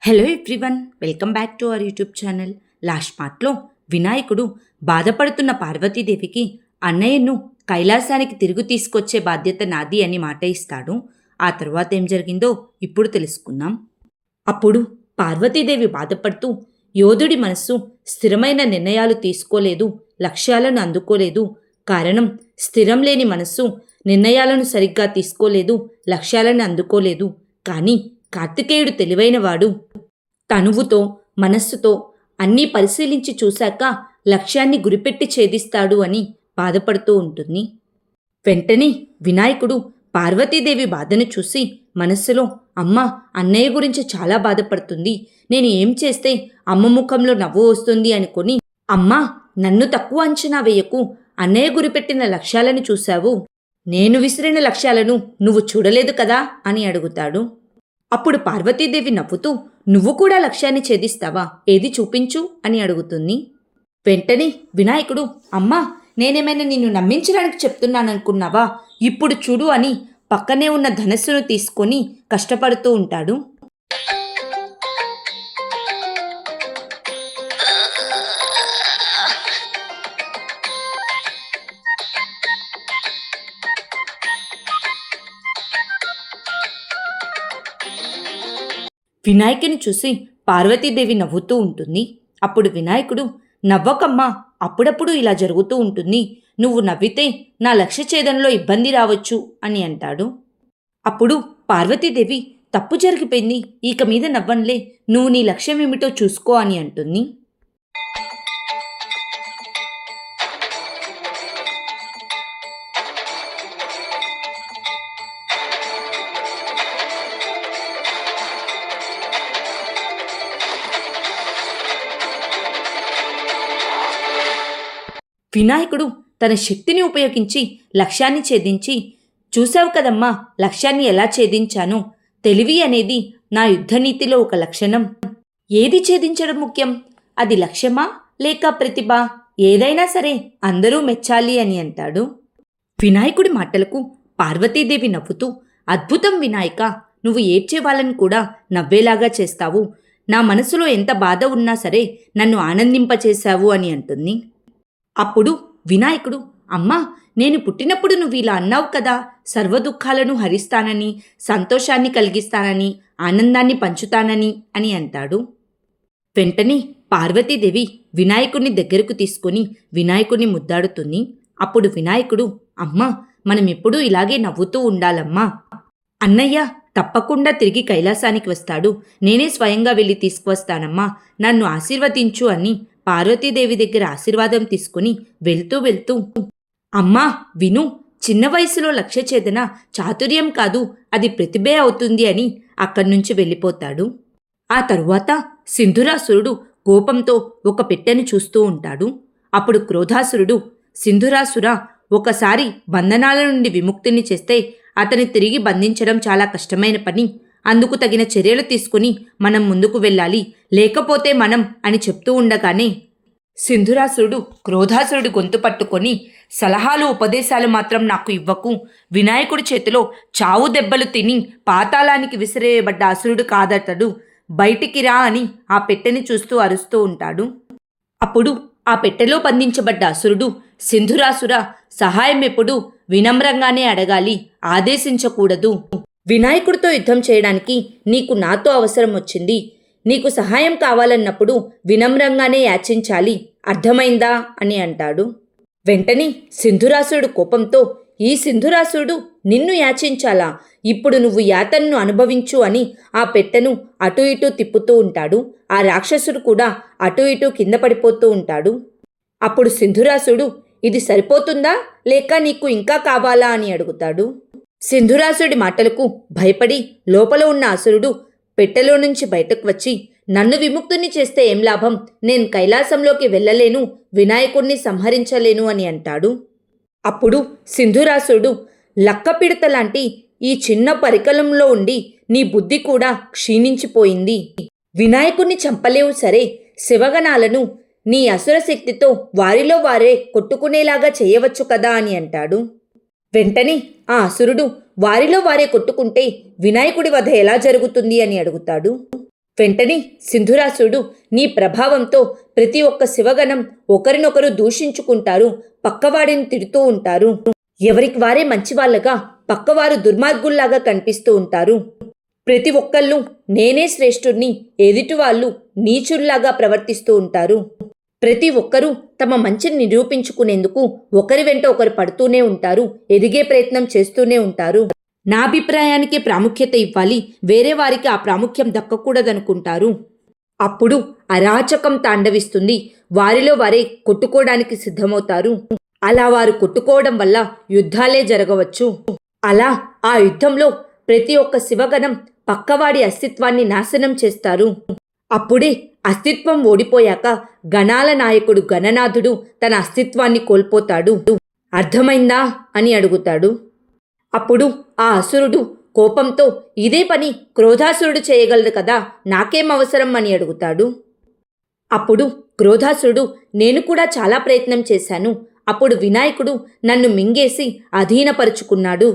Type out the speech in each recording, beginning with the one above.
Hello everyone, welcome back to our YouTube channel. Last పార్ట్లో వినాయకుడు బాధపడుతున్న పార్వతీదేవికి అన్నయ్యను కైలాసానికి తిరిగి తీసుకొచ్చే బాధ్యత నాది అని మాట ఇస్తాడు. ఆ తర్వాత ఏం జరిగిందో ఇప్పుడు తెలుసుకుందాం. అప్పుడు పార్వతీదేవి బాధపడుతూ, యోధుడి మనస్సు స్థిరమైన నిర్ణయాలు తీసుకోలేదు, లక్ష్యాలను అందుకోలేదు. కారణం, స్థిరం లేని మనస్సు నిర్ణయాలను సరిగ్గా తీసుకోలేదు, లక్ష్యాలను అందుకోలేదు. కానీ కార్తికేయుడు తెలివైనవాడు. తనువుతో, మనస్సుతో అన్నీ పరిశీలించి చూశాక లక్ష్యాన్ని గురిపెట్టి ఛేదిస్తాడు అని బాధపడుతూ ఉంటుంది. వెంటనే వినాయకుడు పార్వతీదేవి బాధను చూసి మనస్సులో, అమ్మ అన్నయ్య గురించి చాలా బాధపడుతుంది, నేను ఏం చేస్తే అమ్మ ముఖంలో నవ్వు వస్తుంది అనుకొని, అమ్మా నన్ను తక్కువ అంచనా వేయకు, అన్నయ్య గురిపెట్టిన లక్ష్యాలను చూశావు, నేను విసిరిన లక్ష్యాలను నువ్వు చూడలేదు కదా అని అడుగుతాడు. అప్పుడు పార్వతీదేవి నవ్వుతూ, నువ్వు కూడా లక్ష్యాన్ని ఛేదిస్తావా, ఏది చూపించు అని అడుగుతుంది. వెంటనే వినాయకుడు, అమ్మా నేనేమైనా నిన్ను నమ్మించడానికి చెప్తున్నాననుకున్నావా, ఇప్పుడు చూడు అని పక్కనే ఉన్న ధనస్సును తీసుకొని కష్టపడుతూ ఉంటాడు. వినాయకుని చూసి పార్వతీదేవి నవ్వుతూ ఉంటుంది. అప్పుడు వినాయకుడు, నవ్వకమ్మా, అప్పుడప్పుడు ఇలా జరుగుతూ ఉంటుంది, నువ్వు నవ్వితే నా లక్ష్య ఛేదనలో ఇబ్బంది రావచ్చు అని అంటాడు. అప్పుడు పార్వతీదేవి, తప్పు జరిగిపోయింది, ఇక మీద నవ్వనులే, నువ్వు నీ లక్ష్యం ఏమిటో చూసుకో అని అంటుంది. వినాయకుడు తన శక్తిని ఉపయోగించి లక్ష్యాన్ని ఛేదించి, చూశావు కదమ్మా లక్ష్యాన్ని ఎలా ఛేదించాను, తెలివి అనేది నా యుద్ధనీతిలో ఒక లక్షణం. ఏది ఛేదించడం ముఖ్యం, అది లక్ష్యమా లేక ప్రతిభ, ఏదైనా సరే అందరూ మెచ్చాలి అని అంటాడు. వినాయకుడి మాటలకు పార్వతీదేవి నవ్వుతూ, అద్భుతం వినాయక, నువ్వు ఏడ్చే వాళ్ళని కూడా నవ్వేలాగా చేస్తావు, నా మనసులో ఎంత బాధ ఉన్నా సరే నన్ను ఆనందింపచేశావు అని అంటుంది. అప్పుడు వినాయకుడు, అమ్మా నేను పుట్టినప్పుడు నువ్వు ఇలా అన్నావు కదా, సర్వ దుఃఖాలను హరిస్తానని, సంతోషాన్ని కలిగిస్తానని, ఆనందాన్ని పంచుతానని అని అంటాడు. వెంటనే పార్వతీదేవి వినాయకుడిని దగ్గరకు తీసుకొని వినాయకుడిని ముద్దాడుతుంది. అప్పుడు వినాయకుడు, అమ్మా మనం ఎప్పుడూ ఇలాగే నవ్వుతూ ఉండాలమ్మా, అన్నయ్య తప్పకుండా తిరిగి కైలాసానికి వస్తాడు, నేనే స్వయంగా వెళ్ళి తీసుకువస్తానమ్మా, నన్ను ఆశీర్వదించు అని పార్వతీదేవి దగ్గర ఆశీర్వాదం తీసుకుని వెళ్తూ వెళ్తూ, అమ్మా విను, చిన్న వయసులో లక్ష్య ఛేదన చాతుర్యం కాదు, అది ప్రతిభే అవుతుంది అని అక్కడి నుంచి వెళ్ళిపోతాడు. ఆ తరువాత సింధురాసురుడు కోపంతో ఒక పెట్టెను చూస్తూ ఉంటాడు. అప్పుడు క్రోధాసురుడు, సింధురాసుర, ఒకసారి బంధనాల నుండి విముక్తిని చేస్తే అతని తిరిగి బంధించడం చాలా కష్టమైన పని, అందుకు తగిన చర్యలు తీసుకుని మనం ముందుకు వెళ్ళాలి, లేకపోతే మనం అని చెప్తూ ఉండగానే సింధురాసురుడు క్రోధాసురుడు గొంతు పట్టుకొని, సలహాలు ఉపదేశాలు మాత్రం నాకు ఇవ్వకు, వినాయకుడి చేతిలో చావు దెబ్బలు తిని పాతాళానికి విసిరేయబడ్డ అసురుడు కాదతడు, బయటికి రా అని ఆ పెట్టెని చూస్తూ అరుస్తూ ఉంటాడు. అప్పుడు ఆ పెట్టెలో బంధించబడ్డ అసురుడు, సింధురాసుర, సహాయం ఎప్పుడు వినమ్రంగానే అడగాలి, ఆదేశించకూడదు, వినాయకుడితో యుద్ధం చేయడానికి నీకు నాతో అవసరం వచ్చింది, నీకు సహాయం కావాలన్నప్పుడు వినమ్రంగానే యాచించాలి, అర్థమైందా అని అంటాడు. వెంటనే సింధురాసురుడు కోపంతో, ఈ సింధురాసురుడు నిన్ను యాచించాలా, ఇప్పుడు నువ్వు యాతనను అనుభవించు అని ఆ పెట్టెను అటు ఇటు తిప్పుతూ ఉంటాడు. ఆ రాక్షసుడు కూడా అటు ఇటు కింద పడిపోతూ ఉంటాడు. అప్పుడు సింధురాసుడు, ఇది సరిపోతుందా లేక నీకు ఇంకా కావాలా అని అడుగుతాడు. సింధురాసుడి మాటలకు భయపడి లోపల ఉన్న అసురుడు పెట్టెలో నుంచి బయటకు వచ్చి, నన్ను విముక్తుని చేస్తే ఏం లాభం, నేను కైలాసంలోకి వెళ్ళలేను, వినాయకుడిని సంహరించలేను అని అంటాడు. అప్పుడు సింధురాసుడు, లక్కపిడత లాంటి ఈ చిన్న పరికలంలో ఉండి నీ బుద్ధి కూడా క్షీణించిపోయింది, వినాయకుడిని చంపలేవు సరే, శివగణాలను నీ అసుర శక్తితో వారిలో వారే కొట్టుకునేలాగా చేయవచ్చు కదా అని అంటాడు. వెంటనే ఆ అసురుడు, వారిలో వారే కొట్టుకుంటే వినాయకుడి వధ ఎలా జరుగుతుంది అని అడుగుతాడు. వెంటనే సింధురాసుడు, నీ ప్రభావంతో ప్రతి ఒక్క శివగణం ఒకరినొకరు దూషించుకుంటారు, పక్కవాడిని తిడుతూ ఉంటారు. ఎవరికి వారే మంచివాళ్ళగా పక్కవారు దుర్మార్గుల్లాగా కనిపిస్తూ ఉంటారు. ప్రతి ఒక్కళ్ళు నేనే శ్రేష్ఠుణ్ణి, ఎదుటివాళ్ళు నీచుల్లాగా ప్రవర్తిస్తూ ఉంటారు. ప్రతి ఒక్కరూ తమ మంచిని నిరూపించుకునేందుకు ఒకరి వెంట ఒకరు పడుతూనే ఉంటారు, ఎదిగే ప్రయత్నం చేస్తూనే ఉంటారు. నా అభిప్రాయానికి ప్రాముఖ్యత ఇవ్వాలి, వేరే వారికి ఆ ప్రాముఖ్యం దక్కకూడదనుకుంటారు. అప్పుడు అరాచకం తాండవిస్తుంది. వారిలో వారే కొట్టుకోవడానికి సిద్ధమవుతారు. అలా వారు కొట్టుకోవడం వల్ల యుద్ధాలే జరగవచ్చు. అలా ఆ యుద్ధంలో ప్రతి ఒక్క శివగణం పక్కవాడి అస్తిత్వాన్ని నాశనం చేస్తారు. అప్పుడే అస్తిత్వం ఓడిపోయాక గణాల నాయకుడు గణనాథుడు తన అస్తిత్వాన్ని కోల్పోతాడు. అర్థమైందా అని అడుగుతాడు. అప్పుడు ఆ అసురుడు కోపంతో, ఇదే పని క్రోధాసురుడు చేయగలడు కదా, నాకేం అవసరం అని అడుగుతాడు. అప్పుడు క్రోధాసురుడు, నేను కూడా చాలా ప్రయత్నం చేశాను. అప్పుడు వినాయకుడు నన్ను మింగేసి అధీనపరుచుకున్నాడు.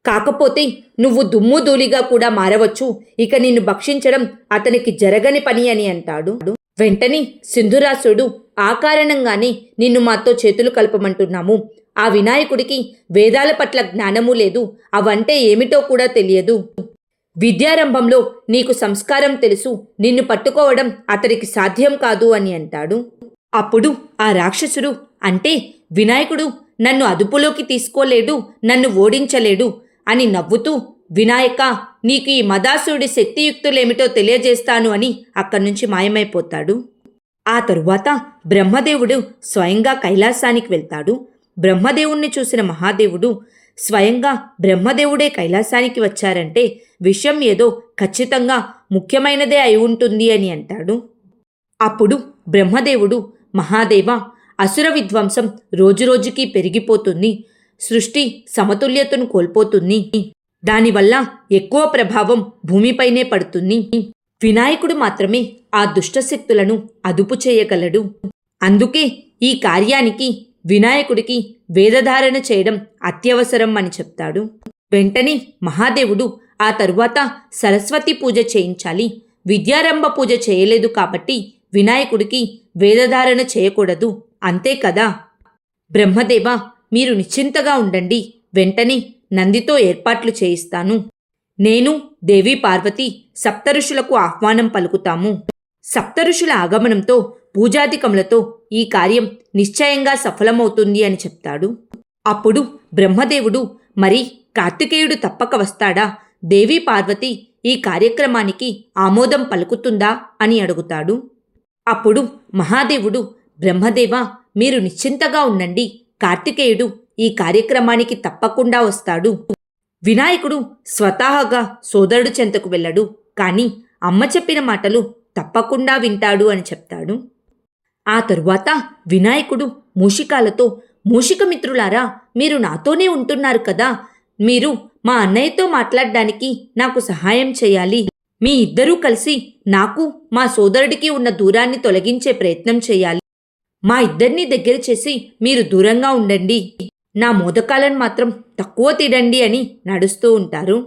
కాకపోతే నువ్వు దుమ్ము ధూళిగా కూడా మారవచ్చు, ఇక నిన్ను భక్షించడం అతనికి జరగని పని అని అంటాడు. వెంటనే సింధురాసుడు, ఆ కారణంగానే నిన్ను మాతో చేతులు కలపమంటున్నాము. ఆ వినాయకుడికి వేదాల పట్ల జ్ఞానమూ లేదు, అవంటే ఏమిటో కూడా తెలియదు. విద్యారంభంలో నీకు సంస్కారం తెలుసు, నిన్ను పట్టుకోవడం అతడికి సాధ్యం కాదు అని అంటాడు. అప్పుడు ఆ రాక్షసుడు, అంటే వినాయకుడు నన్ను అదుపులోకి తీసుకోలేడు, నన్ను ఓడించలేడు అని నవ్వుతూ, వినాయక, నీకు ఈ మదాసురుడి శక్తియుక్తులేమిటో తెలియజేస్తాను అని అక్కడి నుంచి మాయమైపోతాడు. ఆ తరువాత బ్రహ్మదేవుడు స్వయంగా కైలాసానికి వెళ్తాడు. బ్రహ్మదేవుణ్ణి చూసిన మహాదేవుడు, స్వయంగా బ్రహ్మదేవుడే కైలాసానికి వచ్చారంటే విషయం ఏదో ఖచ్చితంగా ముఖ్యమైనదే అయి ఉంటుంది అని అంటాడు. అప్పుడు బ్రహ్మదేవుడు, మహాదేవ, అసుర విధ్వంసం రోజురోజుకీ పెరిగిపోతుంది, సృష్టి సమతుల్యతను కోల్పోతుంది, దానివల్ల ఎక్కువ ప్రభావం భూమిపైనే పడుతుంది. వినాయకుడు మాత్రమే ఆ దుష్టశక్తులను అదుపు చేయగలడు. అందుకే ఈ కార్యానికి వినాయకుడికి వేదధారణ చేయడం అత్యవసరం అని చెప్తాడు. వెంటనే మహాదేవుడు, ఆ తరువాత సరస్వతి పూజ చేయించాలి, విద్యారంభ పూజ చేయలేదు కాబట్టి వినాయకుడికి వేదధారణ చేయకూడదు, అంతే కదా. బ్రహ్మదేవ, మీరు నిశ్చింతగా ఉండండి, వెంటనే నందితో ఏర్పాట్లు చేయిస్తాను. నేను, దేవి పార్వతి సప్తఋషులకు ఆహ్వానం పలుకుతాము. సప్తఋషుల ఆగమనంతో పూజాధికములతో ఈ కార్యం నిశ్చయంగా సఫలమవుతుంది అని చెప్తాడు. అప్పుడు బ్రహ్మదేవుడు, మరి కార్తికేయుడు తప్పక వస్తాడా, దేవి పార్వతి ఈ కార్యక్రమానికి ఆమోదం పలుకుతుందా అని అడుగుతాడు. అప్పుడు మహాదేవుడు, బ్రహ్మదేవ, మీరు నిశ్చింతగా ఉండండి, కార్తికేయుడు ఈ కార్యక్రమానికి తప్పకుండా వస్తాడు. వినాయకుడు స్వతహాగా సోదరుడు చెంతకు వెళ్ళడు, కానీ అమ్మ చెప్పిన మాటలు తప్పకుండా వింటాడు అని చెప్తాడు. ఆ తరువాత వినాయకుడు మూషికాలతో, మూషిక మిత్రులారా, మీరు నాతోనే ఉంటున్నారు కదా, మీరు మా అన్నయ్యతో మాట్లాడడానికి నాకు సహాయం చేయాలి. మీ ఇద్దరూ కలిసి నాకు మా సోదరుడికి ఉన్న దూరాన్ని తొలగించే ప్రయత్నం చేయాలి. మా ఇద్దరినీ దగ్గర చేసి మీరు దూరంగా ఉండండి, నా మోదకాలను మాత్రం తక్కువ తినండి అని నడుస్తూ ఉంటారు.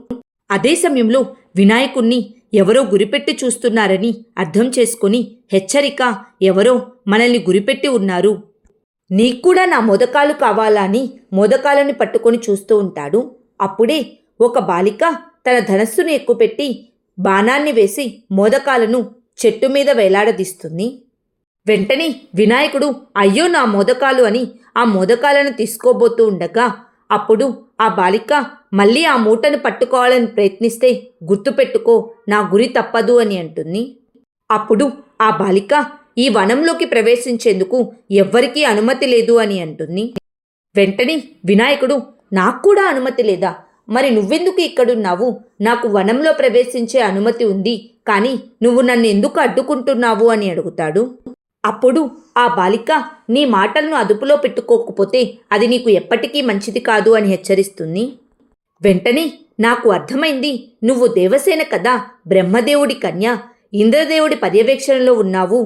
అదే సమయంలో వినాయకుణ్ణి ఎవరో గురిపెట్టి చూస్తున్నారని అర్థం చేసుకుని, హెచ్చరిక, ఎవరో మనల్ని గురిపెట్టి ఉన్నారు, నీక్కూడా నా మోదకాలు కావాలా అని మోదకాలను పట్టుకొని చూస్తూ ఉంటాడు. అప్పుడే ఒక బాలిక తన ధనస్సును ఎక్కుపెట్టి బాణాన్ని వేసి మోదకాలను చెట్టు మీద వేలాడదీస్తుంది. వెంటనే వినాయకుడు, అయ్యో నా మోదకాలు అని ఆ మోదకాలను తీసుకోబోతూ ఉండగా, అప్పుడు ఆ బాలిక మళ్ళీ ఆ మూటను పట్టుకోవాలని ప్రయత్నిస్తే, గుర్తుపెట్టుకో, నా గురి తప్పదు అని అంటుంది. అప్పుడు ఆ బాలిక, ఈ వనంలోకి ప్రవేశించేందుకు ఎవ్వరికీ అనుమతి లేదు అని అంటుంది. వెంటనే వినాయకుడు, నాకు కూడా అనుమతి లేదా, మరి నువ్వెందుకు ఇక్కడున్నావు, నాకు వనంలో ప్రవేశించే అనుమతి ఉంది, కానీ నువ్వు నన్ను ఎందుకు అడ్డుకుంటున్నావు అని అడుగుతాడు. అప్పుడు ఆ బాలిక, నీ మాటలను అదుపులో పెట్టుకోకపోతే అది నీకు ఎప్పటికీ మంచిది కాదు అని హెచ్చరిస్తుంది. వెంటనే, నాకు అర్థమైంది, నువ్వు దేవసేన కదా, బ్రహ్మదేవుడి కన్య, ఇంద్రదేవుడి పర్యవేక్షణలో ఉన్నావు.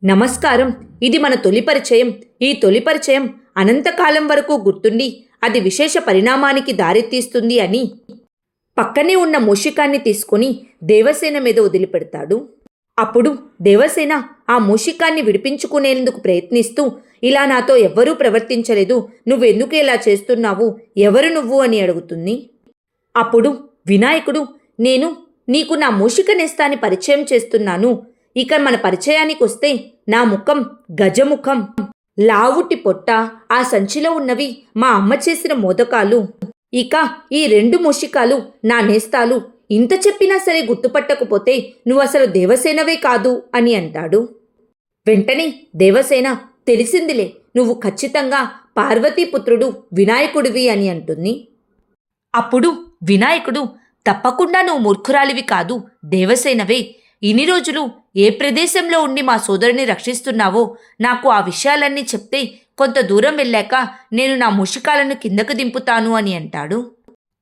నమస్కారం, ఇది మన తొలి పరిచయం. ఈ తొలి పరిచయం అనంతకాలం వరకు గుర్తుండి అది విశేష పరిణామానికి దారితీస్తుంది అని పక్కనే ఉన్న మూషికాన్ని తీసుకుని దేవసేన మీద వదిలిపెడతాడు. అప్పుడు దేవసేన ఆ మూషికాన్ని విడిపించుకునేందుకు ప్రయత్నిస్తూ, ఇలా నాతో ఎవ్వరూ ప్రవర్తించలేదు, నువ్వెందుకు ఇలా చేస్తున్నావు, ఎవరు నువ్వు అని అడుగుతుంది. అప్పుడు వినాయకుడు, నేను నీకు నా మూషిక నేస్తాన్ని పరిచయం చేస్తున్నాను. ఇక మన పరిచయానికి వస్తే నా ముఖం గజముఖం, లావుటి పొట్ట, ఆ సంచిలో ఉన్నవి మా అమ్మ చేసిన మోదకాలు. ఇక ఈ 2 మూషికాలు నా నేస్తాలు. ఇంత చెప్పినా సరే గుర్తుపట్టకపోతే నువ్వసలు దేవసేనవే కాదు అని అంటాడు. వెంటనే దేవసేన, తెలిసిందిలే, నువ్వు ఖచ్చితంగా పార్వతీపుత్రుడు వినాయకుడివి అని అంటుంది. అప్పుడు వినాయకుడు, తప్పకుండా నువ్వు మూర్ఖురాలివి కాదు, దేవసేనవే. ఇన్ని రోజులు ఏ ప్రదేశంలో ఉండి మా సోదరుని రక్షిస్తున్నావో నాకు ఆ విషయాలన్నీ చెప్తే కొంత దూరం వెళ్ళాక నేను నా మూషికాలను కిందకు దింపుతాను అని అంటాడు.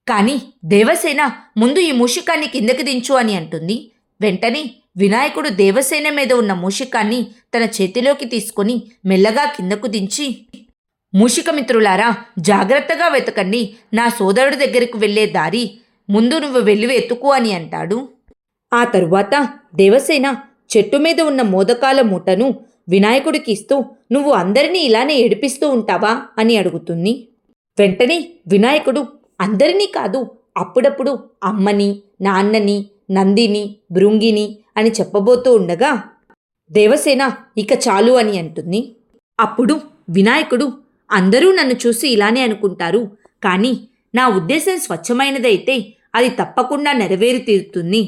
కానీ దేవసేన, ముందు ఈ మూషికాన్ని కిందకి దించు అని అంటుంది. వెంటనే వినాయకుడు దేవసేన మీద ఉన్న మూషికాన్ని తన చేతిలోకి తీసుకొని మెల్లగా కిందకు దించి, మూషికమిత్రులారా, జాగ్రత్తగా వెతకండి, నా సోదరుడి దగ్గరకు వెళ్లే దారి ముందు నువ్వు వెళ్ళి వెతుకు అని అంటాడు. ఆ తరువాత దేవసేన చెట్టు మీద ఉన్న మోదకాల మూటను వినాయకుడికి ఇస్తూ, నువ్వు అందరినీ ఇలానే ఏడిపిస్తూ ఉంటావా అని అడుగుతుంది. వెంటనే వినాయకుడు, అందరినీ కాదు, అప్పుడప్పుడు అమ్మని, నాన్నని, నందిని, భృంగిని అని చెప్పబోతూ ఉండగా దేవసేన, ఇక చాలు అని అంటుంది. అప్పుడు వినాయకుడు, అందరూ నన్ను చూసి ఇలానే అనుకుంటారు, కానీ నా ఉద్దేశం స్వచ్ఛమైనదైతే అది తప్పకుండా నెరవేరి తీరుతుంది.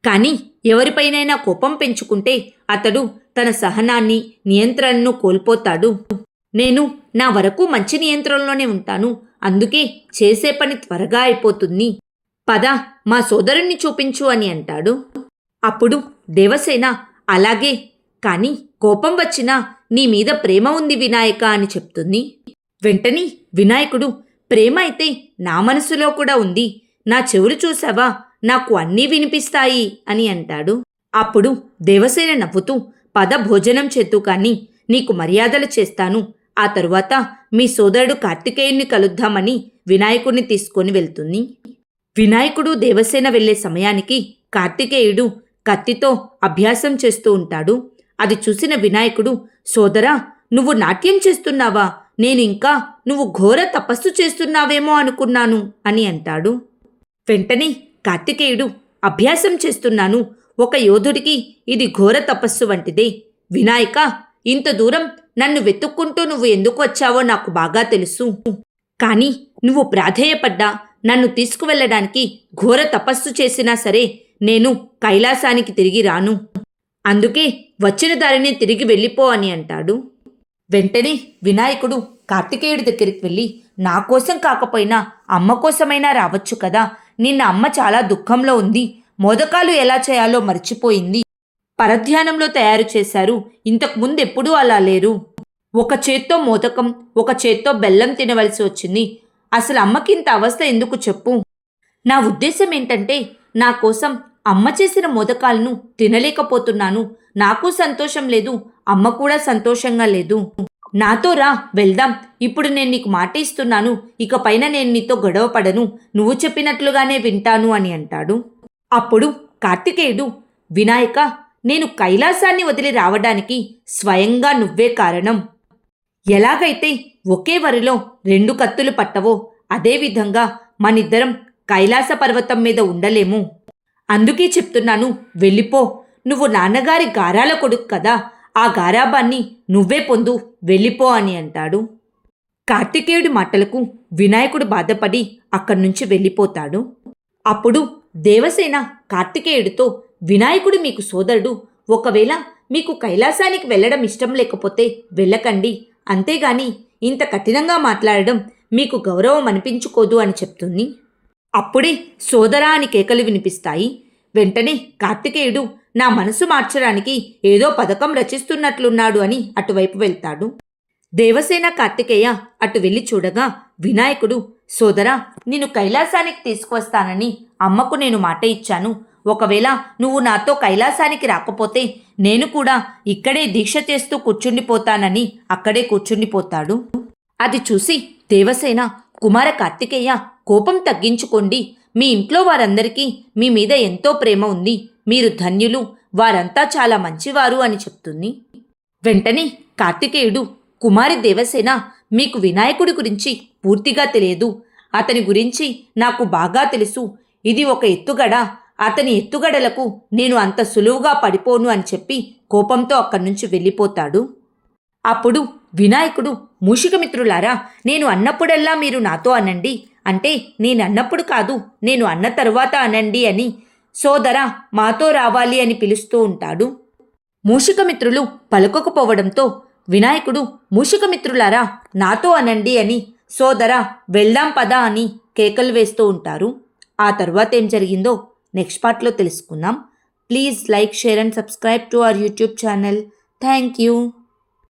కానీ ఎవరిపైనైనా కోపం పెంచుకుంటే అతడు తన సహనాన్ని, నియంత్రణను కోల్పోతాడు. నేను నా వరకు మంచి నియంత్రణలోనే ఉంటాను, అందుకే చేసే పని త్వరగా అయిపోతుంది. పద, మా సోదరుణ్ణి చూపించు అని అంటాడు. అప్పుడు దేవసేన, అలాగే, కానీ కోపం వచ్చినా నీ మీద ప్రేమ ఉంది వినాయక అని చెప్తుంది. వెంటనే వినాయకుడు, ప్రేమ అయితే నా మనసులో కూడా ఉంది, నా చెవులు చూసావా, నాకు అన్నీ వినిపిస్తాయి అని అంటాడు. అప్పుడు దేవసేన నవ్వుతూ, పద భోజనం చేద్దు కానీ నీకు మర్యాదలు చేస్తాను, ఆ తరువాత మీ సోదరుడు కార్తికేయుణ్ణి కలుద్దామని వినాయకుడిని తీసుకొని వెళ్తుంది. వినాయకుడు దేవసేన వెళ్లే సమయానికి కార్తికేయుడు కత్తితో అభ్యాసం చేస్తూ ఉంటాడు. అది చూసిన వినాయకుడు, సోదరా, నువ్వు నాట్యం చేస్తున్నావా, నేను ఇంకా నువ్వు ఘోర తపస్సు చేస్తున్నావేమో అనుకున్నాను అని అంటాడు. వెంటనే కార్తికేయుడు, అభ్యాసం చేస్తున్నాను, ఒక యోధుడికి ఇది ఘోర తపస్సు వంటిదే. వినాయక, ఇంత దూరం నన్ను వెతుక్కుంటూ నువ్వు ఎందుకు వచ్చావో నాకు బాగా తెలుసు, కానీ నువ్వు ప్రాధేయపడ్డా నన్ను తీసుకువెళ్ళడానికి ఘోర తపస్సు చేసినా సరే నేను కైలాసానికి తిరిగి రాను, అందుకే వచ్చిన దారిని తిరిగి వెళ్ళిపో అని అంటాడు. వెంటనే వినాయకుడు కార్తికేయుడి దగ్గరికి వెళ్ళి, నా కోసం కాకపోయినా అమ్మ కోసమైనా రావచ్చు కదా, నిన్న అమ్మ చాలా దుఃఖంలో ఉంది, మోదకాలు ఎలా చేయాలో మర్చిపోయింది, పరధ్యానంలో తయారు చేశారు, ఇంతకు ముందెప్పుడూ అలా లేరు, ఒక చేత్తో మోదకం, ఒక చేత్తో బెల్లం తినవలసి వచ్చింది, అసలు అమ్మకింత అవస్థ ఎందుకు చెప్పు. నా ఉద్దేశం ఏంటంటే, నా కోసం అమ్మ చేసిన మోదకాలను తినలేకపోతున్నాను, నాకు సంతోషం లేదు, అమ్మ కూడా సంతోషంగా లేదు, నాతో రా వెళ్దాం, ఇప్పుడు నేను నీకు మాట ఇస్తున్నాను, ఇక పైన నేను నీతో గొడవ పడను, నువ్వు చెప్పినట్లుగానే వింటాను అని అంటాడు. అప్పుడు కార్తికేయుడు, వినాయక, నేను కైలాసాన్ని వదిలి రావడానికి స్వయంగా నువ్వే కారణం, ఎలాగైతే ఒకే వరిలో 2 కత్తులు పట్టవో అదేవిధంగా మనిద్దరం కైలాస పర్వతం మీద ఉండలేము, అందుకే చెప్తున్నాను, వెళ్ళిపో, నువ్వు నాన్నగారి గారాల కొడుకు కదా, ఆ గారాబాన్ని నువ్వే పొందు, వెళ్ళిపో అని అంటాడు. కార్తికేయుడి మాటలకు వినాయకుడు బాధపడి అక్కడి నుంచి వెళ్ళిపోతాడు. అప్పుడు దేవసేన కార్తికేయుడితో, వినాయకుడు మీకు సోదరుడు, ఒకవేళ మీకు కైలాసానికి వెళ్ళడం ఇష్టం లేకపోతే వెళ్ళకండి, అంతేగాని ఇంత కఠినంగా మాట్లాడడం మీకు గౌరవం అనిపించుకోదు అని చెప్తుంది. అప్పుడే సోదరా అని కేకలు వినిపిస్తాయి. వెంటనే కార్తికేయుడు నా మనసు మార్చడానికి ఏదో పథకం రచిస్తున్నట్లున్నాడు అని అటువైపు వెళ్తాడు. దేవసేన కార్తికేయ అటు వెళ్ళి చూడగా వినాయకుడు, సోదరా, నిన్ను కైలాసానికి తీసుకువస్తానని అమ్మకు నేను మాట ఇచ్చాను, ఒకవేళ నువ్వు నాతో కైలాసానికి రాకపోతే నేను కూడా ఇక్కడే దీక్ష చేస్తూ కూర్చుండిపోతానని అక్కడే కూర్చుండిపోతాడు. అది చూసి దేవసేన, కుమార కార్తికేయ, కోపం తగ్గించుకోండి, మీ ఇంట్లో వారందరికీ మీ మీద ఎంతో ప్రేమ ఉంది, మీరు ధన్యులు, వారంతా చాలా మంచివారు అని చెప్తుంది. వెంటనే కార్తికేయుడు, కుమారి దేవసేన, మీకు వినాయకుడి గురించి పూర్తిగా తెలియదు. అతని గురించి నాకు బాగా తెలుసు. ఇది ఒక ఎత్తుగడ. అతని ఎత్తుగడలకు నేను అంత సులువుగా పడిపోను అని చెప్పి కోపంతో అక్కడి నుంచి వెళ్ళిపోతాడు. అప్పుడు వినాయకుడు, మూషికమిత్రులారా, నేను అన్నప్పుడల్లా మీరు నాతో అనండి, అంటే నేను అన్నప్పుడు కాదు, నేను అన్న తరువాత అనండి అని సోదరా మాతో రావాలి అని పిలుస్తూ ఉంటాడు. మూషికమిత్రులు పలుకకపోవడంతో వినాయకుడు, మూషికమిత్రులారా నాతో అనండి అని సోదరా వెళ్దాం పదా అని కేకలు వేస్తూ ఉంటారు. ఆ తర్వాత ఏం జరిగిందో నెక్స్ట్ పార్ట్లో తెలుసుకుందాం. Please like, share and subscribe to our YouTube channel. Thank you.